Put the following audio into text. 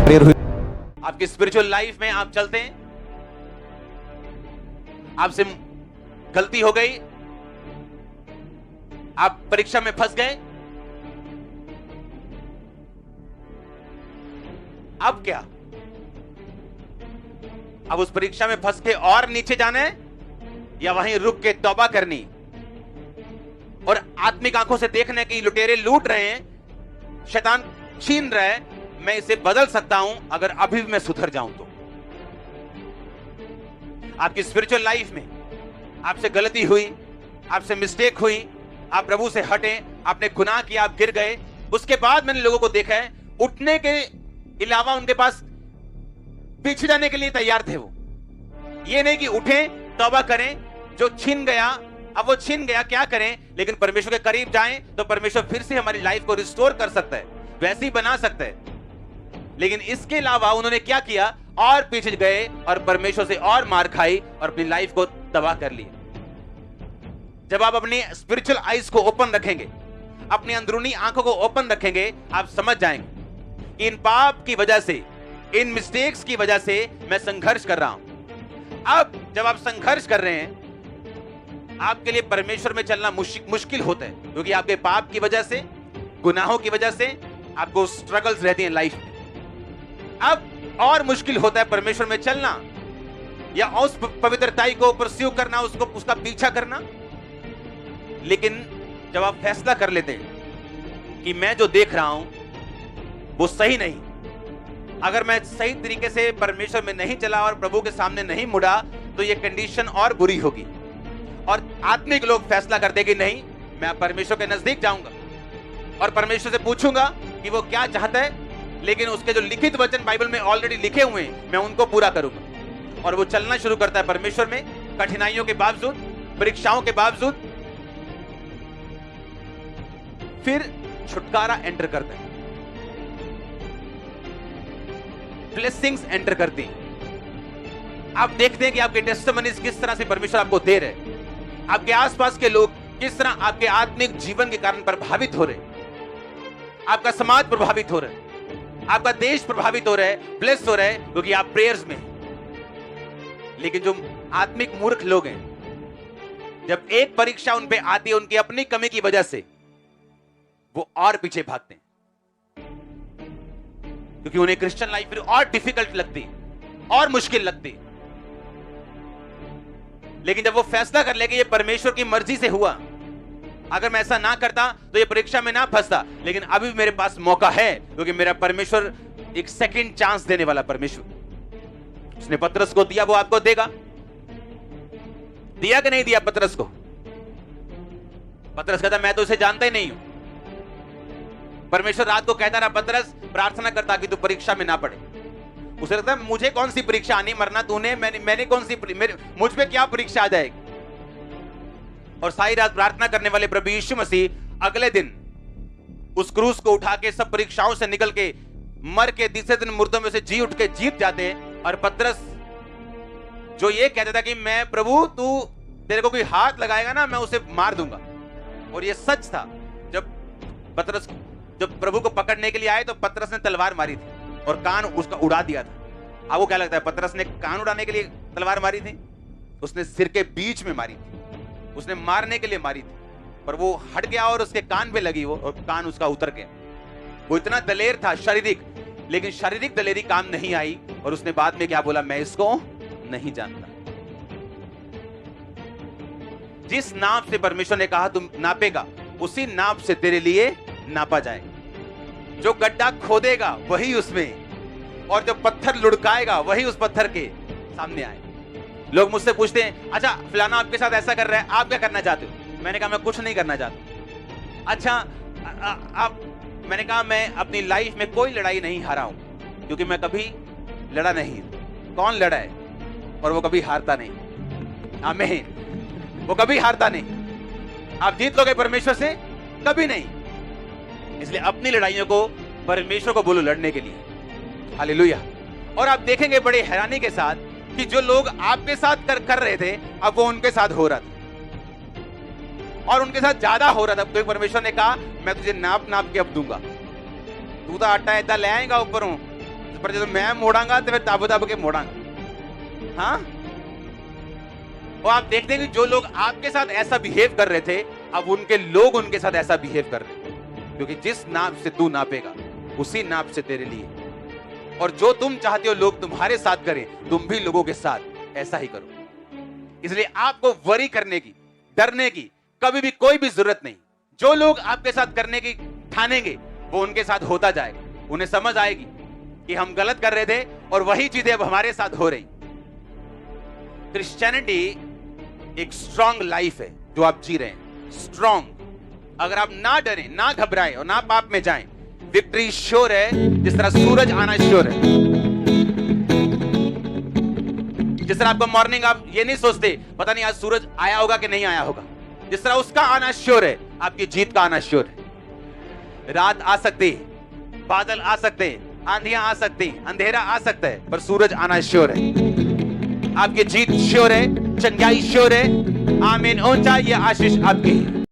Prayer हुई। आपकी spiritual life में आप चलते हैं, आपसे गलती हो गई, आप परीक्षा में फंस गए, अब क्या? अब उस परीक्षा में फंस के और नीचे जाना है या वहीं रुक के तौबा करनी और आत्मिक आंखों से देखना कि लुटेरे लूट रहे हैं, शैतान छीन रहा है, मैं इसे बदल सकता हूं अगर अभी भी मैं सुधर जाऊं तो। आपकी स्पिरिचुअल लाइफ में आपसे गलती हुई, आपसे मिस्टेक हुई, आप प्रभु से हटे, आपने गुनाह किया, आप गिर गए, उसके बाद मैंने लोगों को देखा है उठने के अलावा उनके पास पीछे जाने के लिए तैयार थे। वो ये नहीं कि उठें तौबा करें, जो छिन गया अब वो छिन गया, क्या करें, लेकिन परमेश्वर के करीब जाएं तो परमेश्वर फिर से हमारी लाइफ को रिस्टोर कर सकता है, वैसे ही बना सकता है। लेकिन इसके अलावा उन्होंने क्या किया, और पीछे गए और परमेश्वर से और मार खाई और अपनी लाइफ को तबाह कर लिए। जब आप अपनी स्पिरिचुअल आईज को ओपन रखेंगे, अपनी अंदरूनी आंखों को ओपन रखेंगे, आप समझ जाएंगे कि इन पाप की वजह से, इन मिस्टेक्स की वजह से मैं संघर्ष कर रहा हूं। अब जब आप संघर्ष कर रहे हैं, आपके लिए परमेश्वर में चलना मुश्किल होता है, क्योंकि आपके पाप की वजह से, गुनाहों की वजह से आपको स्ट्रगल्स रहती हैं लाइफ में। अब और मुश्किल होता है परमेश्वर में चलना या उस पवित्रताई को परस्यू करना, उसका पीछा करना। लेकिन जब आप फैसला कर लेते हैं कि मैं जो देख रहा हूं वो सही नहीं, अगर मैं सही तरीके से परमेश्वर में नहीं चला और प्रभु के सामने नहीं मुड़ा तो ये कंडीशन और बुरी होगी। और आत्मिक लोग फैसला करते कि नहीं, मैं परमेश्वर के नजदीक जाऊंगा और परमेश्वर से पूछूंगा कि वो क्या चाहता है, लेकिन उसके जो लिखित वचन बाइबल में ऑलरेडी लिखे हुए हैं मैं उनको पूरा करूंगा। और वो चलना शुरू करता है परमेश्वर में, कठिनाइयों के बावजूद, परीक्षाओं के बावजूद, फिर छुटकारा एंटर करता है, ब्लेसिंग्स एंटर करती हैं। आप देखते हैं कि आपके टेस्टिमनीज किस तरह से परमेश्वर आपको दे रहे हैं, आपके आसपास के लोग किस तरह आपके आत्मिक जीवन के कारण प्रभावित हो रहे हैं, आपका समाज प्रभावित हो रहा है, आपका देश प्रभावित हो रहा है, ब्लेस हो रहा है, क्योंकि आप प्रेयर्स में हैं। लेकिन जो आत्मिक मूर्ख लोग हैं, जब एक परीक्षा उन पे आती है उनकी अपनी कमी की वजह से, वो और पीछे भागते हैं, क्योंकि उन्हें क्रिश्चियन लाइफ फिर और डिफिकल्ट लगती है, और मुश्किल लगती है। लेकिन जब वो फैसला कर ले कि ये परमेश्वर की मर्जी से हुआ, अगर मैं ऐसा ना करता तो ये परीक्षा में ना फंसता, लेकिन अभी मेरे पास मौका है, क्योंकि मेरा परमेश्वर एक सेकंड चांस देने वाला परमेश्वर। उसने पतरस को दिया, वो आपको देगा। दिया कि नहीं दिया पतरस को? पतरस कहता मैं तो इसे जानता ही नहीं हूं। परमेश्वर रात को कहता रहा, पतरस प्रार्थना करता कि तू परीक्षा में ना पड़े। उसे लगता है मुझे कौन सी परीक्षा आनी, मरना तूने, मैंने कौन सी, मुझ पे क्या परीक्षा आ जाएगी। और सारी रात प्रार्थना करने वाले प्रभु यीशु मसीह अगले दिन उस क्रूस को उठा के सब परीक्षाओं से निकल के मर के तीसरे दिन मुर्दों में से जी उठ के जीत जाते हैं। और पतरस जो ये कहता था कि मैं प्रभु तू तेरे को कोई हाथ लगाएगा ना मैं उसे मार दूंगा, और ये सच था। जब प्रभु को पकड़ने के लिए आए तो पतरस ने तलवार मारी थी और कान उसका उड़ा दिया था। आपको क्या लगता है पतरस ने कान उड़ाने के लिए तलवार मारी थी? उसने सिर के बीच में मारी थी, उसने मारने के लिए मारी थी, पर वो हट गया और उसके कान पे लगी वो, और कान उसका उतर गया। वो इतना दलेर था शारीरिक, लेकिन शारीरिक दलेरी काम नहीं आई, और उसने बाद में क्या बोला, मैं इसको नहीं जानता। जिस नाप से परमेश्वर ने कहा तुम नापेगा, उसी नाप से तेरे लिए नापा जाएगा। जो गड्ढा खोदेगा वही उसमें, और जो पत्थर लुढ़काएगा वही उस पत्थर के सामने आए। लोग मुझसे पूछते हैं, अच्छा फलाना आपके साथ ऐसा कर रहा है, आप क्या करना चाहते हो? मैंने कहा मैं कुछ नहीं करना चाहता। अच्छा आप, मैंने कहा मैं अपनी लाइफ में कोई लड़ाई नहीं हारा हूं, क्योंकि मैं कभी लड़ा नहीं। कौन लड़ा है? और वो कभी हारता नहीं। आमीन। वो कभी हारता नहीं। आप जीत लोगे परमेश्वर से? कभी नहीं। इसलिए अपनी लड़ाइयों को परमेश्वर को बोलो लड़ने के लिए। हालेलुया। और आप देखेंगे बड़े हैरानी के साथ कि जो लोग आपके साथ कर रहे थे, अब वो उनके साथ हो रहा था, और उनके साथ ज्यादा हो रहा था। तो परमेश्वर ने कहा मैं तुझे नाप नाप के अब दूंगा, तू तो आटा ऐसा ले आएगा ऊपरों, पर जो मैं मोड़ांगा तो फिर दाबो दाबो के मोड़ांगा। हाँ, और आप देखते हैं कि जो लोग आपके साथ ऐसा बिहेव कर रहे थे, अब उनके लोग उनके साथ ऐसा बिहेव कर रहे हैं, क्योंकि जिस नाप से तू नापेगा उसी नाप से तेरे लिए। और जो तुम चाहते हो लोग तुम्हारे साथ करें, तुम भी लोगों के साथ ऐसा ही करो। इसलिए आपको वरी करने की, डरने की कभी भी कोई भी जरूरत नहीं। जो लोग आपके साथ करने की ठानेंगे वो उनके साथ होता जाएगा। उन्हें समझ आएगी कि हम गलत कर रहे थे और वही चीजें अब हमारे साथ हो रही। क्रिश्चियनिटी एक स्ट्रॉन्ग लाइफ है जो आप जी रहे हैं, स्ट्रॉन्ग। अगर आप ना डरें, ना घबराएं और ना पाप में जाएं, विक्ट्री श्योर है। जिस तरह सूरज आना श्योर है, जिस तरह आपको मॉर्निंग आप ये नहीं सोचते पता नहीं आज सूरज आया होगा कि नहीं आया होगा, जिस तरह उसका आना श्योर है, आपकी जीत का आना श्योर है। रात आ सकती है, बादल आ सकते हैं, आंधियां आ सकती हैं, अंधेरा आ सकता है, पर सूरज आना श्योर है। आपकी जीत श्योर है, चंगाई श्योर है। आमीन। ऊंचा ये आशीष आपकी है।